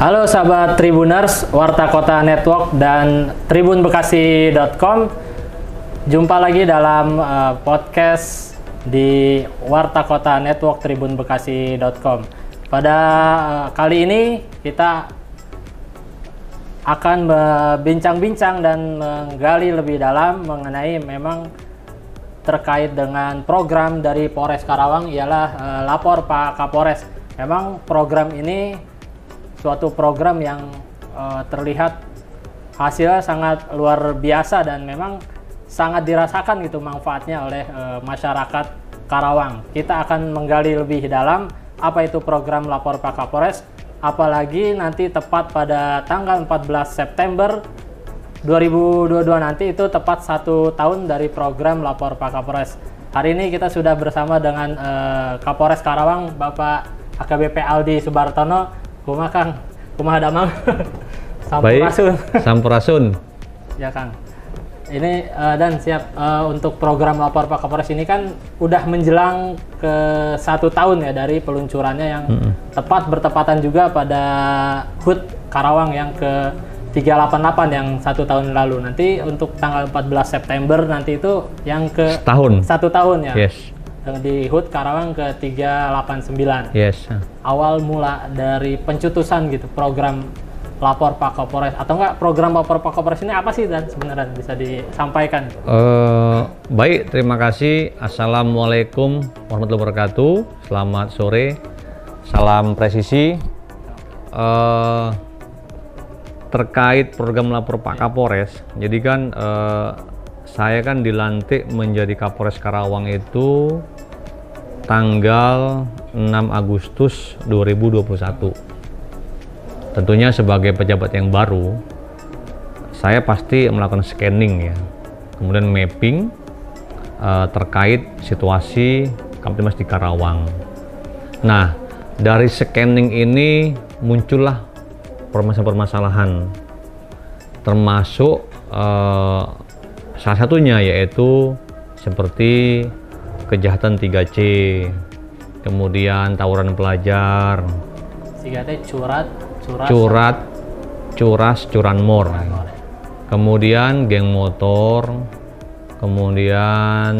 Halo sahabat Tribuners, Warta Kota Network dan tribunbekasi.com. Jumpa lagi dalam podcast di Warta Kota Network tribunbekasi.com. Pada kali ini kita akan berbincang-bincang dan menggali lebih dalam mengenai memang terkait dengan program dari Polres Karawang, ialah Lapor Pak Kapolres. Memang program ini suatu program yang terlihat hasilnya sangat luar biasa dan memang sangat dirasakan gitu manfaatnya oleh masyarakat Karawang. Kita akan menggali lebih dalam apa itu program Lapor Pak Kapolres, apalagi nanti tepat pada tanggal 14 September 2022 nanti itu tepat 1 tahun dari program Lapor Pak Kapolres. Hari ini kita sudah bersama dengan Kapolres Karawang, Bapak AKBP Aldi Subartono. Kumaha Kang, kumaha damang? Sampurasun. Sampurasun. Ya Kang. Ini dan siap untuk program Lapor Pak Kapolres ini kan udah menjelang ke 1 tahun ya dari peluncurannya yang tepat bertepatan juga pada HUT Karawang yang ke 388 yang 1 tahun lalu. Nanti untuk tanggal 14 September nanti itu yang ke 1 tahun ya. Yes. Di HUT Karawang ke 389. Yes. Awal mula dari pencetusan gitu program Lapor Pak Kapolres, atau enggak program Lapor Pak Kapolres ini apa sih dan sebenarnya bisa disampaikan? Baik, terima kasih. Assalamualaikum warahmatullahi wabarakatuh. Selamat sore. Salam presisi. Terkait program Lapor Pak Kapolres, jadi kan saya kan dilantik menjadi Kapolres Karawang itu tanggal 6 Agustus 2021. Tentunya sebagai pejabat yang baru, saya pasti melakukan scanning ya, kemudian mapping terkait situasi Kamtibmas di Karawang. Nah, dari scanning ini muncullah permasalahan-permasalahan, termasuk salah satunya yaitu seperti kejahatan 3C, kemudian tawuran pelajar, 3T curanmor, kemudian geng motor, kemudian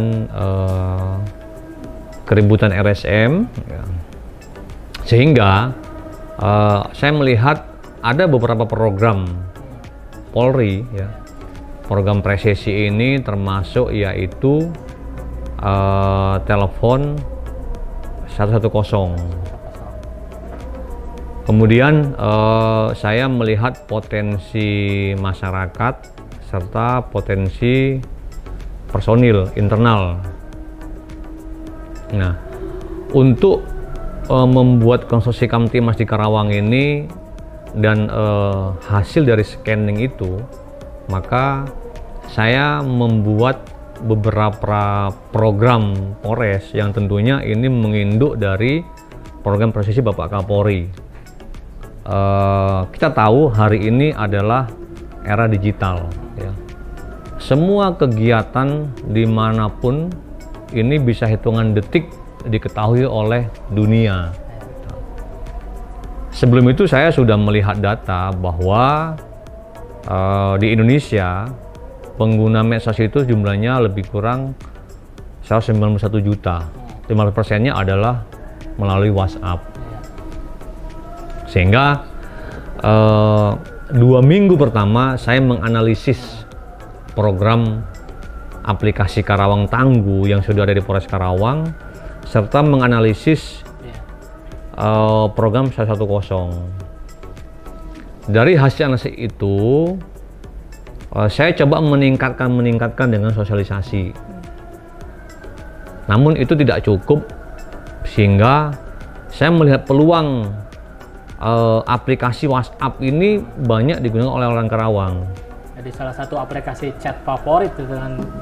keributan RSM, ya. Sehingga saya melihat ada beberapa program Polri ya. Program presisi ini termasuk yaitu telepon 110. Kemudian saya melihat potensi masyarakat serta potensi personil internal. Nah, untuk membuat konstruksi Kamtibmas di Karawang ini dan hasil dari scanning itu, maka saya membuat beberapa program Polres yang tentunya ini menginduk dari program presisi Bapak Kapolri. Kita tahu hari ini adalah era digital ya. Semua kegiatan dimanapun ini bisa hitungan detik diketahui oleh dunia. Sebelum itu saya sudah melihat data bahwa di Indonesia pengguna medsos itu jumlahnya lebih kurang 191 juta. 15%-nya adalah melalui WhatsApp. Sehingga 2 minggu pertama saya menganalisis program aplikasi Karawang Tangguh yang sudah ada di Polres Karawang, serta menganalisis program 110. Dari hasil analisis itu, saya coba meningkatkan dengan sosialisasi. Namun itu tidak cukup, sehingga saya melihat peluang aplikasi WhatsApp ini banyak digunakan oleh orang Karawang. Jadi salah satu aplikasi chat favorit itu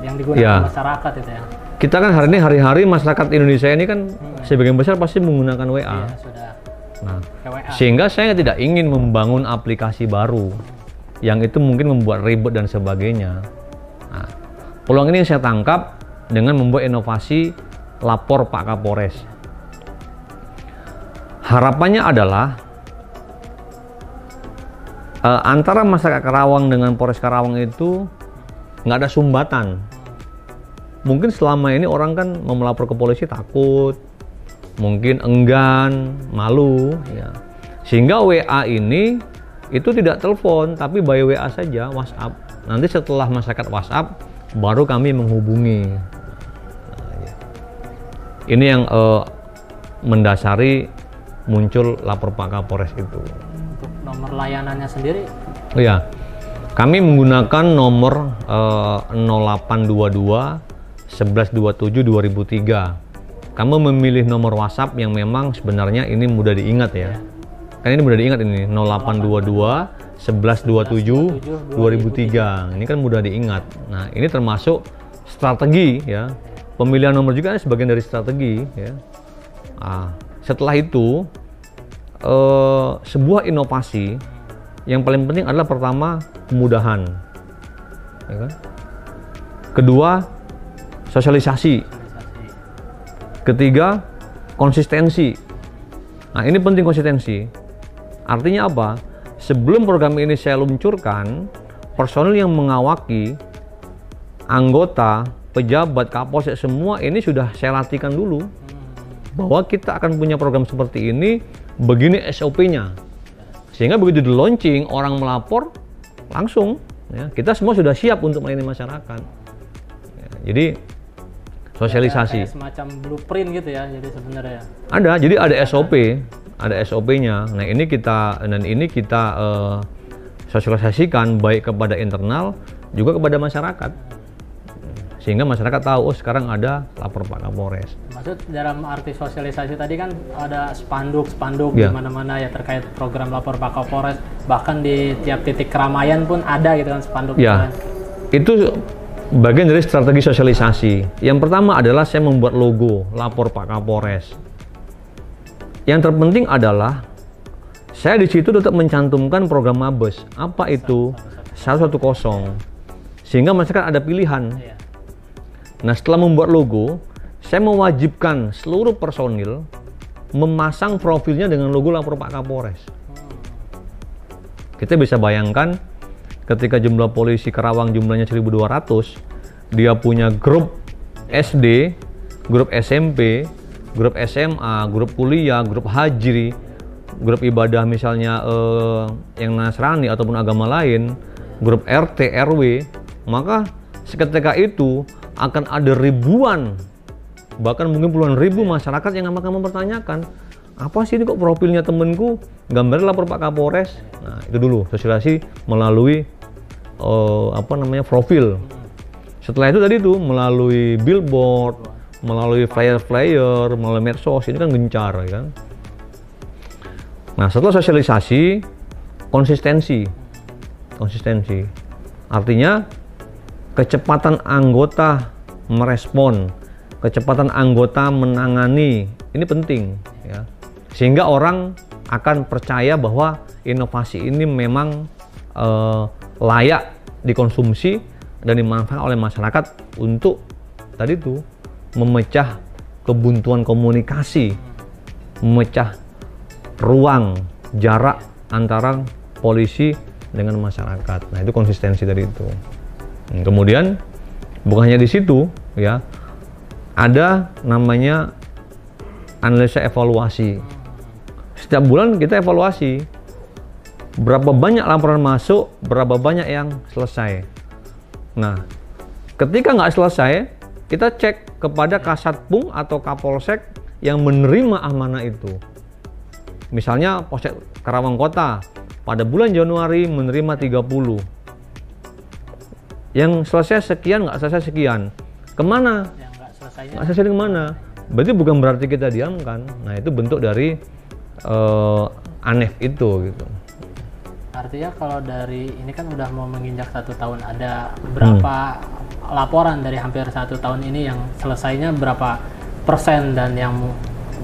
yang digunakan masyarakat itu ya. Kita kan hari-hari masyarakat Indonesia ini kan sebagian besar pasti menggunakan WA. Iya, sudah. Nah, sehingga saya tidak ingin membangun aplikasi baru yang itu mungkin membuat ribet dan sebagainya. Nah, peluang ini saya tangkap dengan membuat inovasi Lapor Pak Kapolres. Harapannya adalah antara masyarakat Karawang dengan Polres Karawang itu nggak ada sumbatan. Mungkin selama ini orang kan mau melapor ke polisi takut, mungkin enggan, malu, ya. Sehingga WA ini itu tidak telepon, tapi by WA saja, WhatsApp. Nanti setelah masyarakat WhatsApp, baru kami menghubungi. Nah, ya. Ini yang mendasari muncul lapor Pak Kapolres itu. Untuk nomor layanannya sendiri? Oh ya, kami menggunakan nomor 0822 1127 2003. Kamu memilih nomor WhatsApp yang memang sebenarnya ini mudah diingat ya. Kan ini mudah diingat ini 0822 1127 2003. Ini kan mudah diingat. Nah, ini termasuk strategi ya. Pemilihan nomor juga sebagian dari strategi ya. Nah, setelah itu sebuah inovasi yang paling penting adalah pertama kemudahan, ya kan? Kedua sosialisasi, ketiga konsistensi. Nah ini penting konsistensi. Artinya apa? Sebelum program ini saya luncurkan, personil yang mengawaki, anggota, pejabat, kapolsek semua ini sudah saya latihkan dulu bahwa kita akan punya program seperti ini, begini SOP-nya. Sehingga begitu di launching, orang melapor langsung ya, kita semua sudah siap untuk melayani masyarakat ya, jadi sosialisasi ada semacam blueprint gitu ya, jadi sebenarnya ada, jadi ada SOP, ada SOP-nya. Nah ini kita sosialisasikan baik kepada internal juga kepada masyarakat, sehingga masyarakat tahu oh sekarang ada lapor Pak Kapolres. Maksud dalam arti sosialisasi tadi kan ada spanduk ya, di mana-mana ya terkait program lapor Pak Kapolres, bahkan di tiap titik keramaian pun ada gitu kan spanduk. Ya, itu bagian dari strategi sosialisasi. Yang pertama adalah saya membuat logo lapor Pak Kapolres. Yang terpenting adalah saya di situ tetap mencantumkan program Mabes. Apa itu? 110. Sehingga masyarakat ada pilihan. Nah setelah membuat logo, saya mewajibkan seluruh personil memasang profilnya dengan logo lapor Pak Kapolres. Kita bisa bayangkan ketika jumlah polisi Karawang jumlahnya 1.200, dia punya grup SD, grup SMP, grup SMA, grup kuliah, grup haji, grup ibadah misalnya yang Nasrani ataupun agama lain, grup RT, RW, maka seketika itu akan ada ribuan, bahkan mungkin puluhan ribu masyarakat yang akan mempertanyakan, apa sih ini kok profilnya temenku gambarnya lapor Pak Kapolres. Nah itu dulu sosialisasi melalui profil. Setelah itu tadi tuh melalui billboard, melalui flyer-flyer, melalui medsos, ini kan gencar kan. Nah setelah sosialisasi, konsistensi artinya kecepatan anggota merespon, kecepatan anggota menangani, ini penting ya. Sehingga orang akan percaya bahwa inovasi ini memang layak dikonsumsi dan dimanfaatkan oleh masyarakat untuk tadi itu memecah kebuntuan komunikasi, memecah ruang jarak antara polisi dengan masyarakat. Nah itu konsistensi tadi itu. Kemudian bukan hanya di situ ya, ada namanya analisa evaluasi. Setiap bulan kita evaluasi berapa banyak laporan masuk, berapa banyak yang selesai. Nah ketika nggak selesai, kita cek kepada Kasatpung atau Kapolsek yang menerima amanah itu. Misalnya Polsek Karawang Kota pada bulan Januari menerima 30, yang selesai sekian, nggak selesai sekian, kemana? Yang nggak selesai kemana? Berarti bukan berarti kita diamkan. Nah itu bentuk dari ANEF itu gitu. Artinya kalau dari ini kan udah mau menginjak 1 tahun, ada berapa laporan dari hampir 1 tahun ini yang selesainya berapa persen, dan yang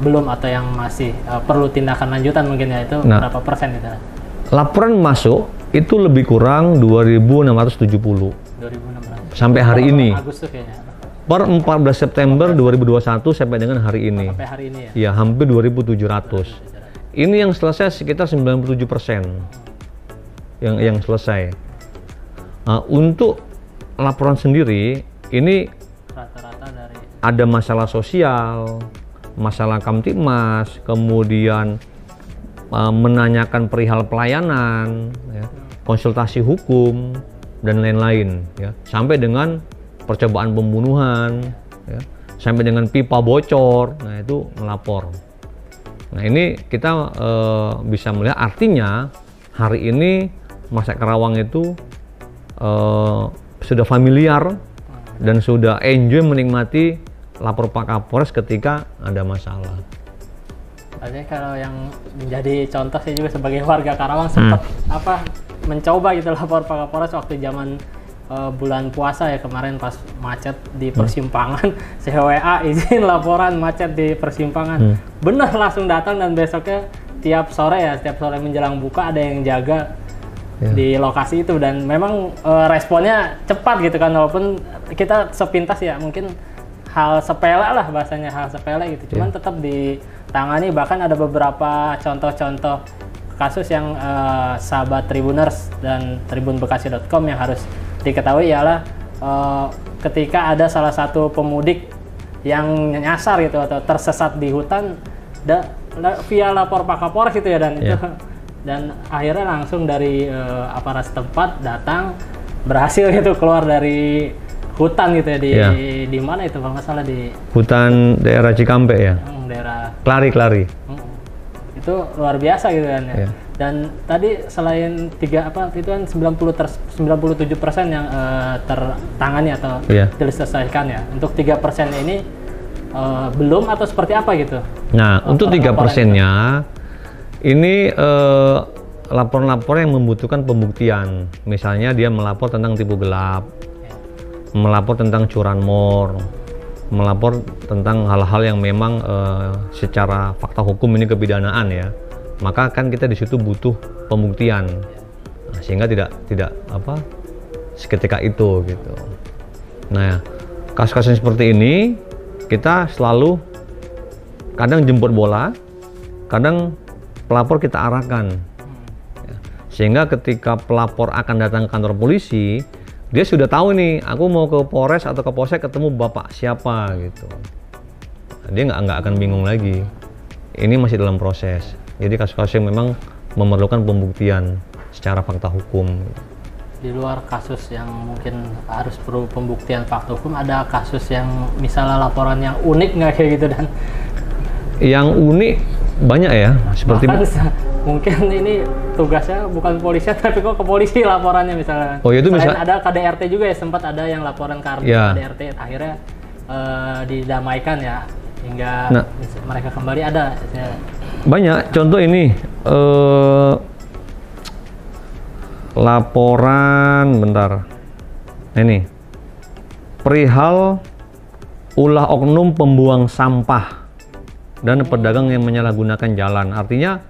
belum atau yang masih perlu tindakan lanjutan mungkin ya, itu berapa persen gitu? Laporan masuk itu lebih kurang 2.670 sampai hari ini. Agustus kayaknya. Per 14 September 2021 sampai dengan hari ini. Sampai hari ini ya? Iya, hampir 2.700. Ini yang selesai sekitar 97%. yang selesai. Untuk laporan sendiri ini Rata-rata dari ada masalah sosial, masalah Kamtibmas, kemudian menanyakan perihal pelayanan, ya, konsultasi hukum dan lain-lain, ya, sampai dengan percobaan pembunuhan, ya, sampai dengan pipa bocor. Nah, itu melapor. Nah, ini kita bisa melihat artinya hari ini Masyarakat Karawang itu sudah familiar dan sudah enjoy menikmati lapor Pak Kapolres ketika ada masalah. Artinya kalau yang menjadi contoh, saya juga sebagai warga Karawang sempat mencoba gitu lapor Pak Kapolres waktu zaman bulan puasa ya kemarin pas macet di persimpangan. Saya WA izin laporan macet di persimpangan. Bener langsung datang dan besoknya setiap sore menjelang buka ada yang jaga di lokasi itu, dan memang responnya cepat gitu kan, walaupun kita sepintas ya mungkin hal sepele lah bahasanya, hal sepele gitu, cuman tetap ditangani. Bahkan ada beberapa contoh-contoh kasus yang sahabat Tribuners dan tribunbekasi.com yang harus diketahui ialah ketika ada salah satu pemudik yang nyasar gitu atau tersesat di hutan via lapor Pak Kapolres gitu ya, dan itu dan akhirnya langsung dari aparat setempat datang berhasil gitu keluar dari hutan gitu ya, di mana itu kalau nggak salah di hutan daerah Cikampek ya, daerah Klari. Itu luar biasa gitu kan ya. Dan tadi selain itu kan 97% yang tertangani atau diselesaikan ya, untuk 3% ini belum atau seperti apa gitu? Nah, untuk 3%-nya ini laporan-laporan yang membutuhkan pembuktian. Misalnya dia melapor tentang tipu gelap, melapor tentang curanmor, melapor tentang hal-hal yang memang secara fakta hukum ini kepidanaan ya. Maka kan kita di situ butuh pembuktian. Nah, sehingga tidak seketika itu gitu. Nah, kasus-kasus seperti ini kita selalu kadang jemput bola, kadang pelapor kita arahkan, sehingga ketika pelapor akan datang ke kantor polisi, dia sudah tahu nih, aku mau ke Polres atau ke Polsek ketemu bapak siapa gitu. Dia nggak akan bingung lagi. Ini masih dalam proses. Jadi kasus-kasus yang memang memerlukan pembuktian secara fakta hukum. Di luar kasus yang mungkin harus perlu pembuktian fakta hukum, ada kasus yang misalnya laporan yang unik nggak kayak gitu? Dan yang unik banyak ya, seperti mungkin ini tugasnya bukan polisi tapi kok ke polisi laporannya misalnya. Oh, itu bisa. Ada KDRT juga ya, sempat ada yang laporan ke KDRT akhirnya didamaikan ya hingga mereka kembali, ada ya. Banyak contoh ini laporan ini perihal ulah oknum pembuang sampah dan pedagang yang menyalahgunakan jalan. Artinya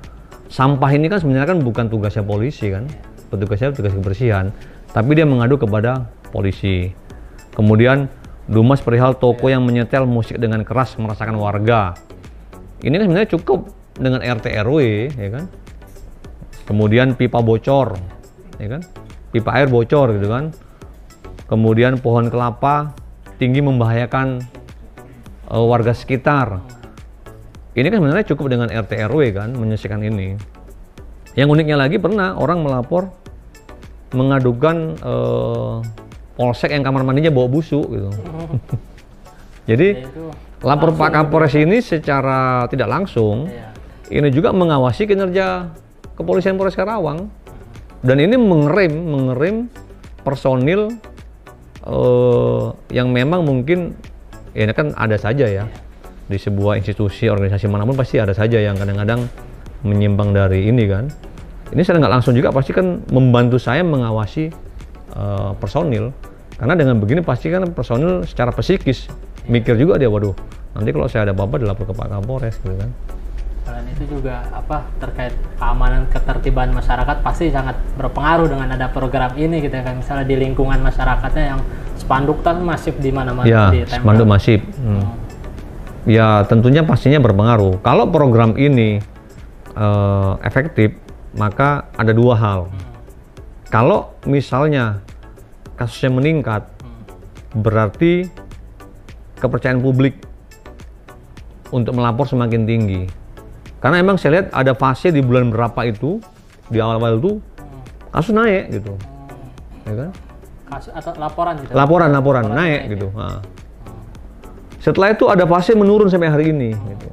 sampah ini kan sebenarnya kan bukan tugasnya polisi kan, petugasnya tugas kebersihan, tapi dia mengadu kepada polisi. Kemudian Dumas perihal toko yang menyetel musik dengan keras merasakan warga. Ini kan sebenarnya cukup dengan RT RW, ya kan. Kemudian pipa bocor, ya kan, pipa air bocor gitu kan. Kemudian pohon kelapa tinggi membahayakan warga sekitar. Ini kan sebenarnya cukup dengan RT RW kan menyelesaikan ini. Yang uniknya lagi pernah orang melapor mengadukan polsek yang kamar mandinya bau busuk gitu. Jadi lapor Pak Kapolres ini secara tidak langsung ini juga mengawasi kinerja kepolisian Polres Karawang, dan ini mengerim personil yang memang mungkin ya kan ada saja ya. Di sebuah institusi organisasi manapun pasti ada saja yang kadang-kadang menyimpang dari ini kan. Ini saya nggak langsung juga pasti kan membantu saya mengawasi personil, karena dengan begini pasti kan personil secara psikis mikir juga dia, waduh nanti kalau saya ada apa-apa dilapor ke Pak Kapolres gitu kan. Selain itu juga terkait keamanan ketertiban masyarakat pasti sangat berpengaruh dengan ada program ini gitu kan. Misalnya di lingkungan masyarakatnya yang spanduk kan masif di mana-mana ya, di tempel. Spanduk masif. Ya tentunya pastinya berpengaruh. Kalau program ini efektif, maka ada dua hal. Kalau misalnya kasusnya meningkat, berarti kepercayaan publik untuk melapor semakin tinggi. Karena emang saya lihat ada fase di bulan berapa itu, di awal-awal itu kasus naik gitu, ya kan? Kasus atau laporan gitu? Laporan naik gitu. Nah. Setelah itu ada fase menurun sampai hari ini, gitu.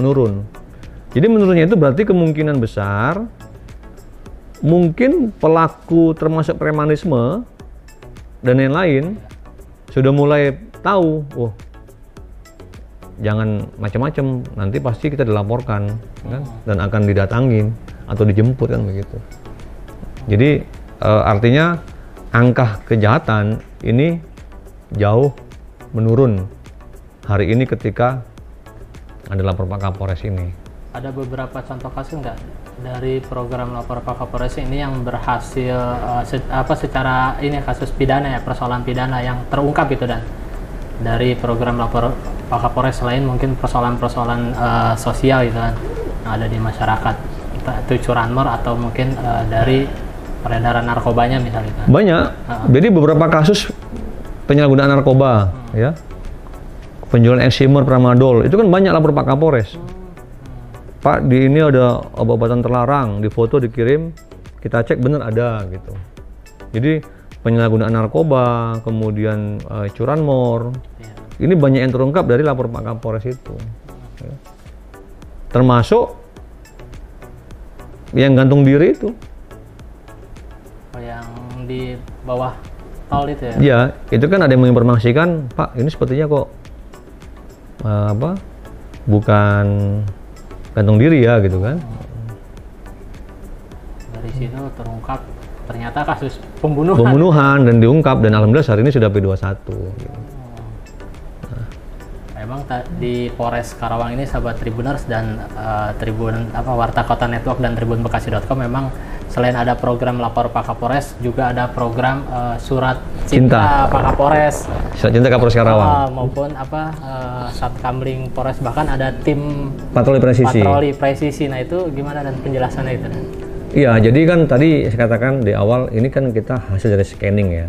Menurun. Jadi menurunnya itu berarti kemungkinan besar mungkin pelaku termasuk premanisme dan lain-lain sudah mulai tahu, oh jangan macam-macam, nanti pasti kita dilaporkan kan, dan akan didatangin atau dijemput kan begitu. Jadi artinya angka kejahatan ini jauh menurun hari ini ketika ada lapor Pak Kapolres ini. Ada beberapa contoh kasus nggak dari program lapor Pak Kapolres ini yang berhasil secara ini kasus pidana ya, persoalan pidana yang terungkap itu, dan dari program lapor Pak Kapolres selain mungkin persoalan-persoalan sosial gitu kan yang ada di masyarakat, itu curanmor atau mungkin dari peredaran narkobanya misalnya kan? Banyak. Jadi beberapa kasus penyalahgunaan narkoba ya, penjualan eksimer, tramadol, itu kan banyak lapor Pak Kapolres. Pak, di ini ada obat-obatan terlarang, di foto dikirim, kita cek bener ada gitu. Jadi penyalahgunaan narkoba, kemudian curanmor, ini banyak yang terungkap dari lapor Pak Kapolres itu. Ya. Termasuk yang gantung diri itu. Oh, yang di bawah tol itu ya? Iya, itu kan ada yang menginformasikan, Pak, ini sepertinya kok bukan gantung diri ya gitu kan. Dari situ terungkap ternyata kasus pembunuhan dan diungkap, dan alhamdulillah hari ini sudah P21 gitu. Memang di Polres Karawang ini sahabat Tribuners dan Tribun Warta Kota Network dan Tribun Bekasi.com memang selain ada program lapor Pak Kapolres juga ada program surat cinta Pak Kapolres. Surat cinta Kapolres Karawang maupun Satkamling Polres, bahkan ada tim patroli presisi. Nah, itu gimana dan penjelasannya itu? Iya, jadi kan tadi saya katakan di awal ini kan kita hasil dari scanning ya.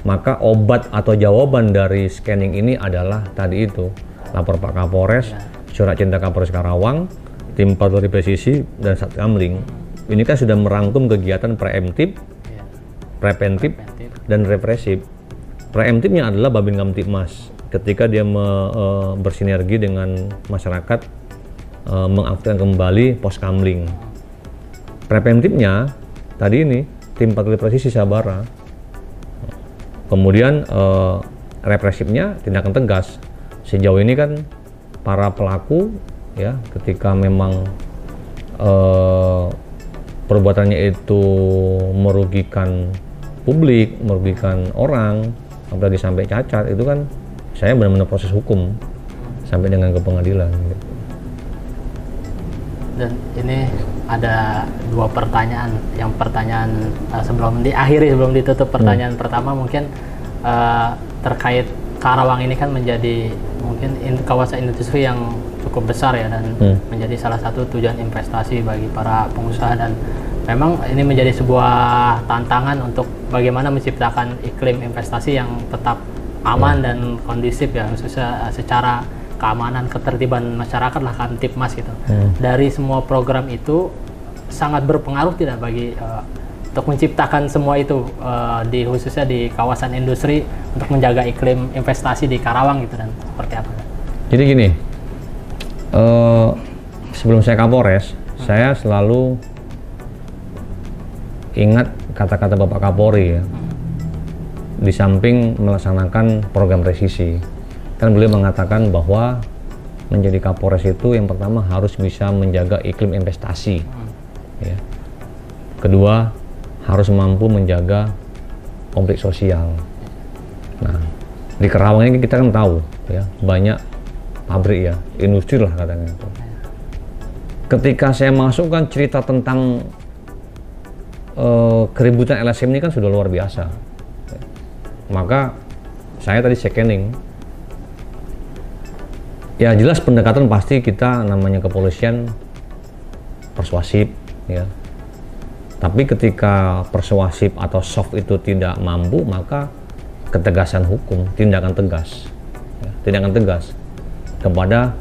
Maka obat atau jawaban dari scanning ini adalah tadi itu, lapor Pak Kapolres, surat cinta Kapolres Karawang, tim patroli presisi, dan Satkamling. Ini kan sudah merangkum kegiatan preemptif, preventif, dan represif. Preemptifnya adalah Babin Kamtibmas ketika dia bersinergi dengan masyarakat mengaktifkan kembali pos kamling. Preventifnya tadi ini tim patroli presisi Sabara. Kemudian represifnya tindakan tegas. Sejauh ini kan para pelaku ya, ketika memang perbuatannya itu merugikan publik, merugikan orang, apalagi sampai cacat, itu kan saya benar-benar proses hukum sampai dengan ke pengadilan gitu. Dan ini ada dua pertanyaan. Yang pertanyaan sebelum diakhiri, sebelum ditutup, pertanyaan pertama mungkin terkait Karawang ini kan menjadi mungkin kawasan industri yang cukup besar ya, dan menjadi salah satu tujuan investasi bagi para pengusaha, dan memang ini menjadi sebuah tantangan untuk bagaimana menciptakan iklim investasi yang tetap aman dan kondusif ya, khususnya secara keamanan, ketertiban masyarakat lah, Kamtibmas gitu. Dari semua program itu sangat berpengaruh tidak bagi untuk menciptakan semua itu khususnya di kawasan industri untuk menjaga iklim investasi di Karawang gitu, dan seperti apa? Jadi gini, sebelum saya Kapolres, saya selalu ingat kata-kata Bapak Kapolri ya, di samping melaksanakan program presisi. Kan beliau mengatakan bahwa menjadi Kapolres itu yang pertama harus bisa menjaga iklim investasi, ya. Kedua, harus mampu menjaga konflik sosial. Nah, di Karawang ini kita kan tahu ya, banyak pabrik ya, industri lah katanya itu. Ketika saya masuk kan cerita tentang keributan LSM ini kan sudah luar biasa. Maka saya tadi scanning. Ya jelas pendekatan pasti kita namanya kepolisian persuasif ya. Tapi ketika persuasif atau soft itu tidak mampu, maka ketegasan hukum, tindakan tegas, ya, tindakan tegas kepada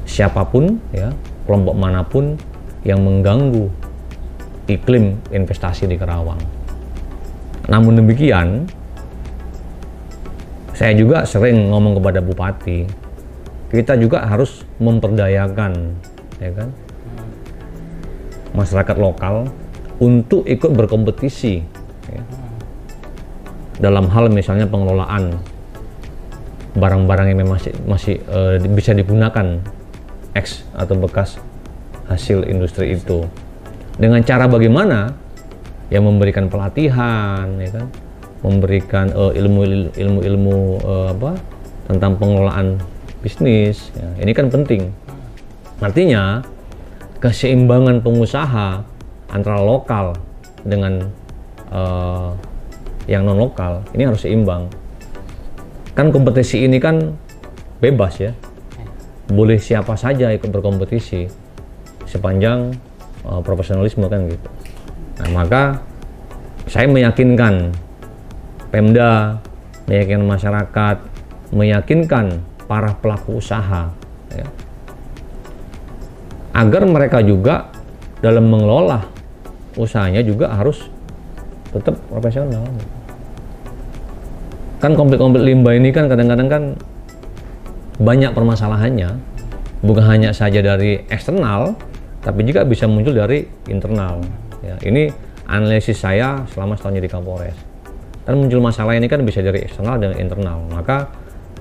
siapapun, ya, kelompok manapun yang mengganggu iklim investasi di Karawang. Namun demikian, saya juga sering ngomong kepada bupati, kita juga harus memperdayakan, ya kan, masyarakat lokal untuk ikut berkompetisi, ya, dalam hal misalnya pengelolaan barang-barang yang masih bisa digunakan eks atau bekas hasil industri itu, dengan cara bagaimana, yang memberikan pelatihan, ya kan, memberikan ilmu-ilmu tentang pengelolaan bisnis, ya. Ini kan penting. Artinya keseimbangan pengusaha antara lokal dengan yang non lokal ini harus seimbang. Kan kompetisi ini kan bebas, ya, boleh siapa saja ikut berkompetisi sepanjang profesionalisme, kan gitu. Nah, maka saya meyakinkan Pemda, meyakinkan masyarakat, meyakinkan para pelaku usaha, ya, agar mereka juga dalam mengelola usahanya juga harus tetap profesional. Kan konflik-konflik limbah ini kan kadang-kadang kan banyak permasalahannya, bukan hanya saja dari eksternal, tapi juga bisa muncul dari internal. Ya, ini analisis saya selama setahun jadi Kapolres. Dan muncul masalah ini kan bisa dari eksternal dan internal. Maka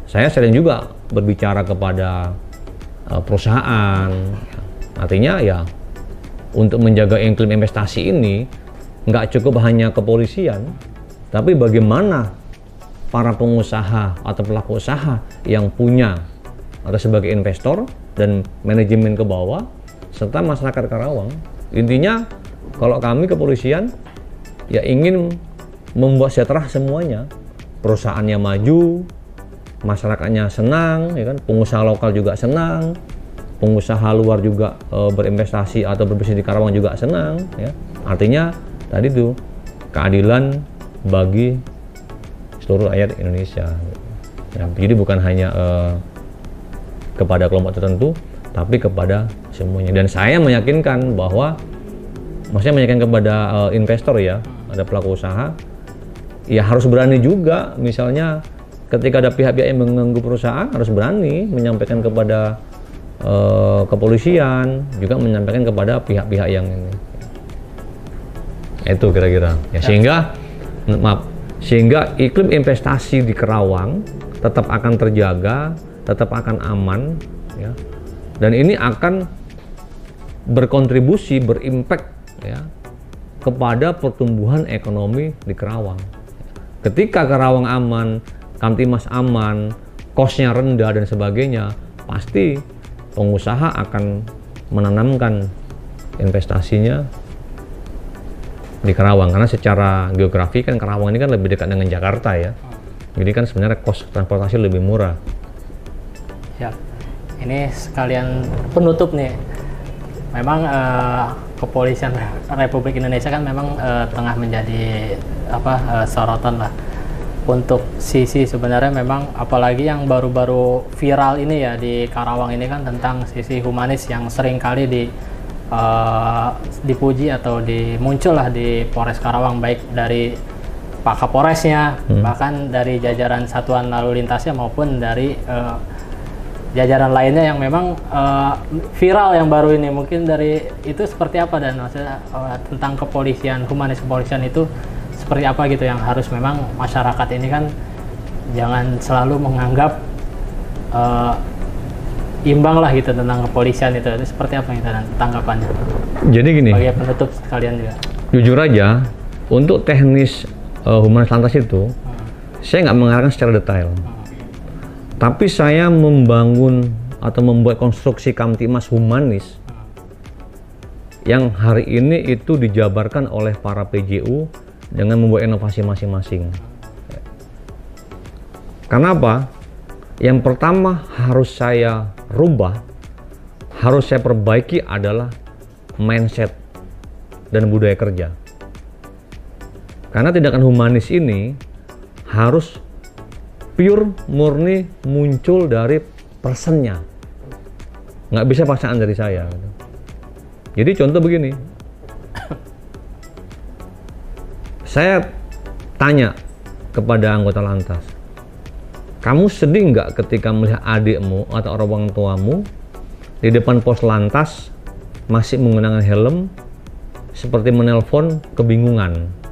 saya sering juga berbicara kepada perusahaan. Artinya ya, untuk menjaga iklim investasi ini nggak cukup hanya kepolisian, tapi bagaimana para pengusaha atau pelaku usaha yang punya atau sebagai investor dan manajemen ke bawah serta masyarakat Karawang. Intinya kalau kami kepolisian ya ingin membuat sejahtera semuanya, perusahaannya maju, masyarakatnya senang, ya kan, pengusaha lokal juga senang, pengusaha luar juga berinvestasi atau berbisnis di Karawang juga senang, ya. Artinya tadi tuh keadilan bagi seluruh rakyat Indonesia. Ya, jadi bukan hanya kepada kelompok tertentu, tapi kepada semuanya. Dan saya meyakinkan bahwa, maksudnya meyakinkan kepada investor, ya, ada pelaku usaha, ya harus berani juga. Misalnya ketika ada pihak-pihak yang mengganggu perusahaan, harus berani menyampaikan kepada kepolisian, juga menyampaikan kepada pihak-pihak yang ini. Itu kira-kira. Ya, sehingga iklim investasi di Karawang tetap akan terjaga, tetap akan aman, ya. Dan ini akan berkontribusi, berimpact, ya, kepada pertumbuhan ekonomi di Karawang. Ketika Karawang aman, Kamtimas aman, cost-nya rendah dan sebagainya, pasti pengusaha akan menanamkan investasinya di Karawang, karena secara geografi kan Karawang ini kan lebih dekat dengan Jakarta, ya. Jadi kan sebenarnya cost transportasi lebih murah. Ya, ini sekalian penutup nih. Memang Kepolisian Republik Indonesia kan memang tengah menjadi sorotan lah. Untuk sisi sebenarnya memang apalagi yang baru-baru viral ini ya di Karawang ini kan tentang sisi humanis yang sering kali dipuji atau muncul lah di Polres Karawang, baik dari Pak Kapolresnya, bahkan dari jajaran satuan lalu lintasnya maupun dari jajaran lainnya yang memang viral yang baru ini. Mungkin dari itu seperti apa, dan maksudnya tentang kepolisian, humanis kepolisian itu seperti apa gitu, yang harus memang masyarakat ini kan jangan selalu menganggap imbang lah gitu tentang kepolisian itu seperti apa gitu, dan tanggapannya. Jadi gini, sebagai penutup sekalian juga. Jujur aja, untuk teknis humanis lantas itu saya nggak mengarahkan secara detail. Tapi saya membangun atau membuat konstruksi Kamtimas humanis yang hari ini itu dijabarkan oleh para PJU dengan membuat inovasi masing-masing. Karena apa? Yang pertama harus saya rubah, harus saya perbaiki adalah mindset dan budaya kerja. Karena tindakan humanis ini harus pure, murni, muncul dari personnya, nggak bisa paksaan dari saya. Jadi contoh begini, saya tanya kepada anggota lantas, kamu sedih nggak ketika melihat adikmu atau orang tuamu di depan pos lantas masih menggunakan helm seperti menelpon kebingungan?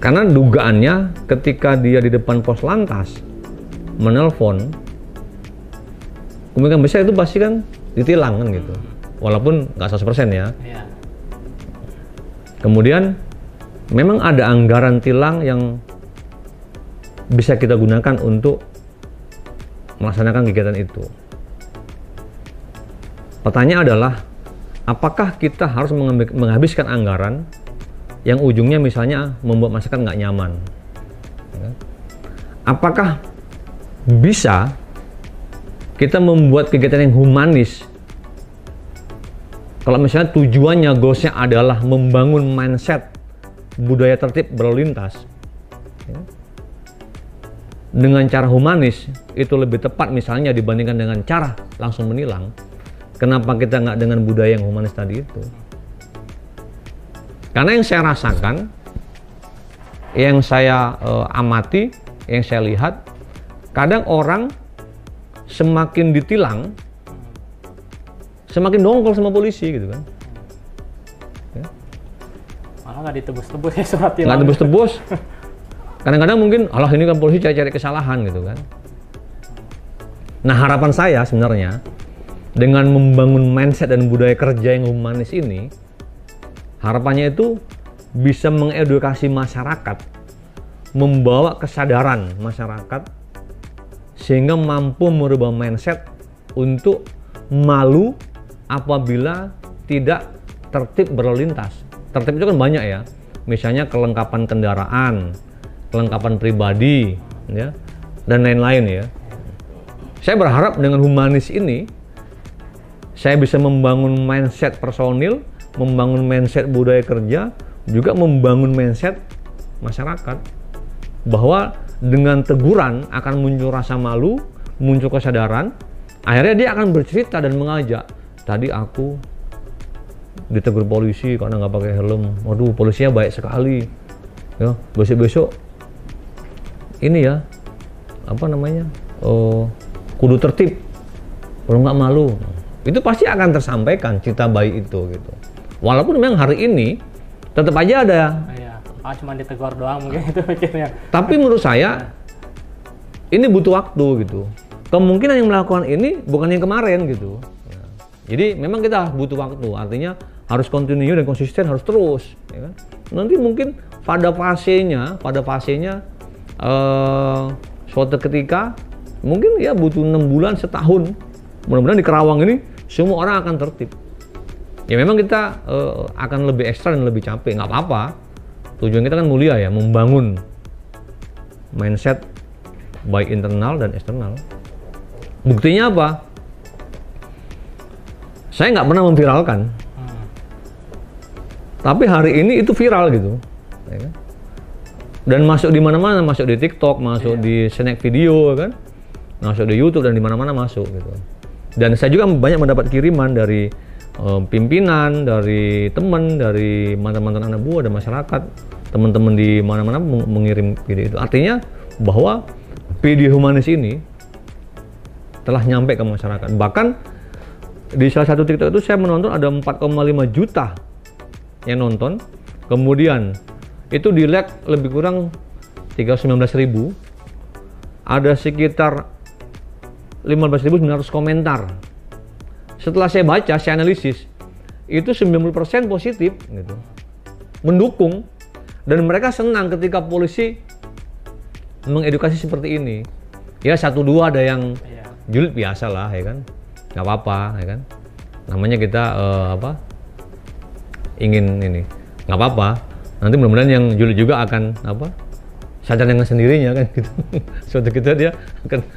Karena dugaannya ketika dia di depan pos lantas menelpon, kemungkinan besar itu pasti kan ditilang kan gitu. Walaupun nggak 100% ya. Iya. Kemudian memang ada anggaran tilang yang bisa kita gunakan untuk melaksanakan kegiatan itu. Pertanyaan adalah, apakah kita harus menghabiskan anggaran yang ujungnya misalnya membuat masyarakat nggak nyaman? Apakah bisa kita membuat kegiatan yang humanis kalau misalnya tujuannya, goalsnya adalah membangun mindset budaya tertib berlalu lintas, dengan cara humanis itu lebih tepat misalnya dibandingkan dengan cara langsung menilang? Kenapa kita nggak dengan budaya yang humanis tadi itu? Karena yang saya rasakan, yang saya amati, yang saya lihat, kadang orang semakin ditilang, semakin dongkol sama polisi gitu kan. Ya. Malah nggak ditebus-tebus ya surat tilang. Nggak tebus-tebus. Kadang-kadang mungkin, alah ini kan polisi cari-cari kesalahan gitu kan. Nah harapan saya sebenarnya, dengan membangun mindset dan budaya kerja yang humanis ini, harapannya itu bisa mengedukasi masyarakat, membawa kesadaran masyarakat sehingga mampu merubah mindset untuk malu apabila tidak tertib berlalu lintas. Tertib itu kan banyak ya, misalnya kelengkapan kendaraan, kelengkapan pribadi, ya, dan lain-lain ya. Saya berharap dengan humanis ini, saya bisa membangun mindset personil, membangun mindset budaya kerja, juga membangun mindset masyarakat bahwa dengan teguran akan muncul rasa malu, muncul kesadaran, akhirnya dia akan bercerita dan mengajak, tadi aku ditegur polisi karena nggak pakai helm, waduh polisinya baik sekali ya, besok-besok ini ya, apa namanya, kudu tertib, kalau nggak malu. Itu pasti akan tersampaikan cerita baik itu gitu. Walaupun memang hari ini tetap aja ada. Iya. Cuma ditegur doang mungkin itu mikirnya. Tapi menurut saya ini butuh waktu gitu. Kemungkinan yang melakukan ini bukan yang kemarin gitu. Ya. Jadi memang kita butuh waktu. Artinya harus continue dan konsisten, harus terus. Ya kan? Nanti mungkin pada fasenya suatu ketika mungkin ya butuh 6 bulan, setahun. Mudah-mudahan di Karawang ini semua orang akan tertib. Ya memang kita akan lebih ekstra dan lebih capek, nggak apa-apa. Tujuan kita kan mulia ya, membangun mindset baik internal dan eksternal. Buktinya apa? Saya nggak pernah memviralkan, tapi hari ini itu viral gitu. Ya kan? Dan masuk di mana-mana, masuk di TikTok, masuk di snack video kan, masuk di YouTube dan di mana-mana masuk gitu. Dan saya juga banyak mendapat kiriman dari pimpinan, dari teman, dari mantan-mantan anak buah dan masyarakat, teman-teman di mana-mana mengirim video itu. Artinya bahwa video humanis ini telah nyampe ke masyarakat. Bahkan di salah satu TikTok itu saya menonton ada 4,5 juta yang nonton. Kemudian itu di like lebih kurang 319.000. Ada sekitar 15.900 komentar. Setelah saya baca, saya analisis, itu 90% positif gitu, mendukung, dan mereka senang ketika polisi mengedukasi seperti ini. Ya 1-2 ada yang julid, biasa lah ya kan, nggak apa-apa ya kan, namanya kita ingin ini, nggak apa-apa. Nanti mudah-mudahan yang julid juga akan sadar dengan sendirinya kan gitu. Suatu kita dia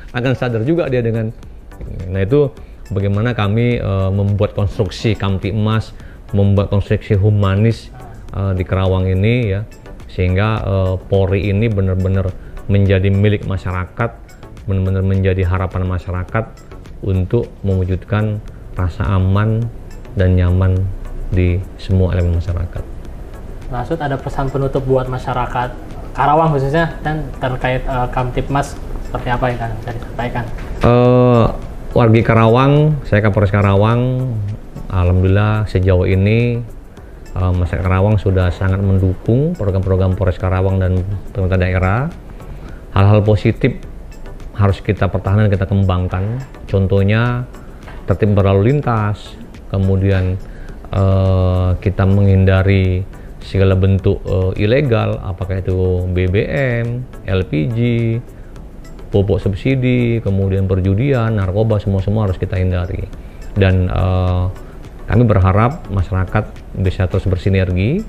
akan sadar juga dia dengan. Nah itu bagaimana kami membuat konstruksi Kamtibmas, membuat konstruksi humanis di Karawang ini ya, sehingga Polri ini benar-benar menjadi milik masyarakat, benar-benar menjadi harapan masyarakat untuk mewujudkan rasa aman dan nyaman di semua elemen masyarakat. Maksud ada pesan penutup buat masyarakat Karawang khususnya dan terkait Kamtibmas seperti apa yang bisa disampaikan? Wargi Karawang, saya Kapolres Karawang, alhamdulillah sejauh ini masyarakat Karawang sudah sangat mendukung program-program Polres Karawang dan pemerintah daerah. Hal-hal positif harus kita pertahankan, kita kembangkan. Contohnya tertib berlalu lintas, kemudian kita menghindari segala bentuk ilegal, apakah itu BBM, LPG, pupuk subsidi, kemudian perjudian, narkoba, semua harus kita hindari. Dan kami berharap masyarakat bisa terus bersinergi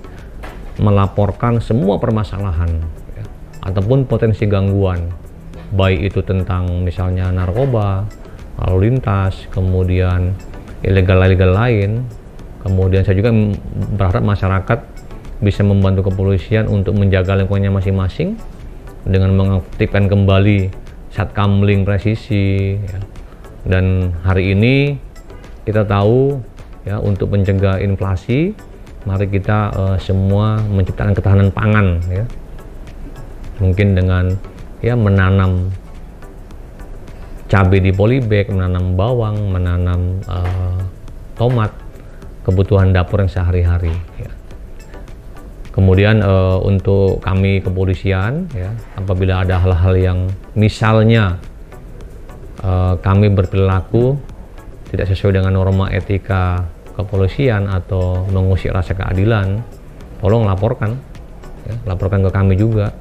melaporkan semua permasalahan ya, ataupun potensi gangguan, baik itu tentang misalnya narkoba, lalu lintas, kemudian ilegal lain. Kemudian saya juga berharap masyarakat bisa membantu kepolisian untuk menjaga lingkungannya masing-masing dengan mengaktifkan kembali Satkamling presisi ya. Dan hari ini kita tahu ya, untuk mencegah inflasi, mari kita semua menciptakan ketahanan pangan ya. Mungkin dengan ya menanam cabai di polybag, menanam bawang, menanam tomat, kebutuhan dapur yang sehari-hari ya. Kemudian untuk kami kepolisian ya, apabila ada hal-hal yang misalnya kami berperilaku tidak sesuai dengan norma etika kepolisian atau mengusik rasa keadilan, tolong laporkan ya, laporkan ke kami juga,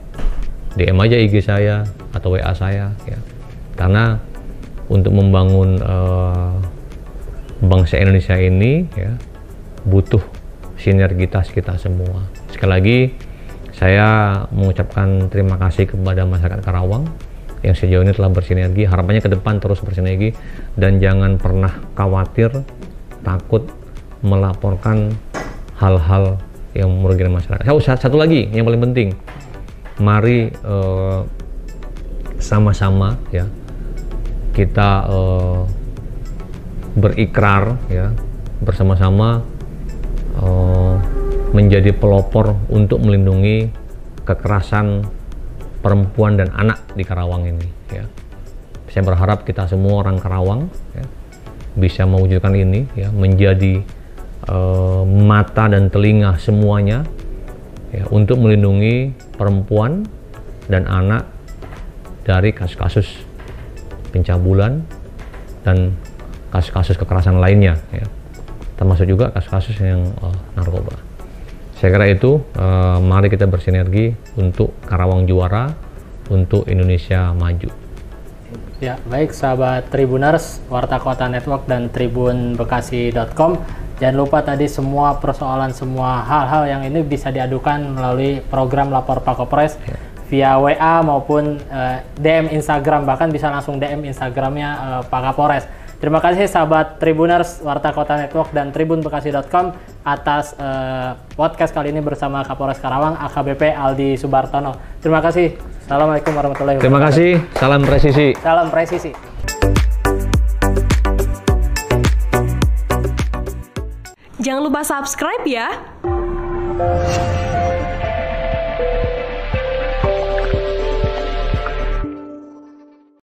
DM aja IG saya atau WA saya ya. Karena untuk membangun bangsa Indonesia ini ya, butuh sinergitas kita semua. Sekali lagi saya mengucapkan terima kasih kepada masyarakat Karawang yang sejauh ini telah bersinergi. Harapannya ke depan terus bersinergi dan jangan pernah khawatir, takut melaporkan hal-hal yang merugikan masyarakat. Satu lagi yang paling penting, mari sama-sama ya kita berikrar ya bersama-sama menjadi pelopor untuk melindungi kekerasan perempuan dan anak di Karawang ini ya. Saya berharap kita semua orang Karawang ya, bisa mewujudkan ini ya, menjadi mata dan telinga semuanya ya, untuk melindungi perempuan dan anak dari kasus-kasus pencabulan dan kasus-kasus kekerasan lainnya ya, termasuk juga kasus-kasus yang narkoba. Saya kira itu, mari kita bersinergi untuk Karawang juara, untuk Indonesia maju. Ya, baik sahabat Tribuners, Warta Kota Network dan tribunbekasi.com. Jangan lupa tadi semua persoalan, semua hal-hal yang ini bisa diadukan melalui program Lapor Pak Kapolres ya, via WA maupun DM Instagram, bahkan bisa langsung DM Instagramnya Pak Kapolres. Terima kasih sahabat Tribuners, Warta Kota Network dan tribunbekasi.com atas podcast kali ini bersama Kapolres Karawang AKBP Aldi Subartono. Terima kasih. Assalamualaikum warahmatullahi wabarakatuh. Terima kasih. Salam presisi. Salam presisi. Jangan lupa subscribe ya.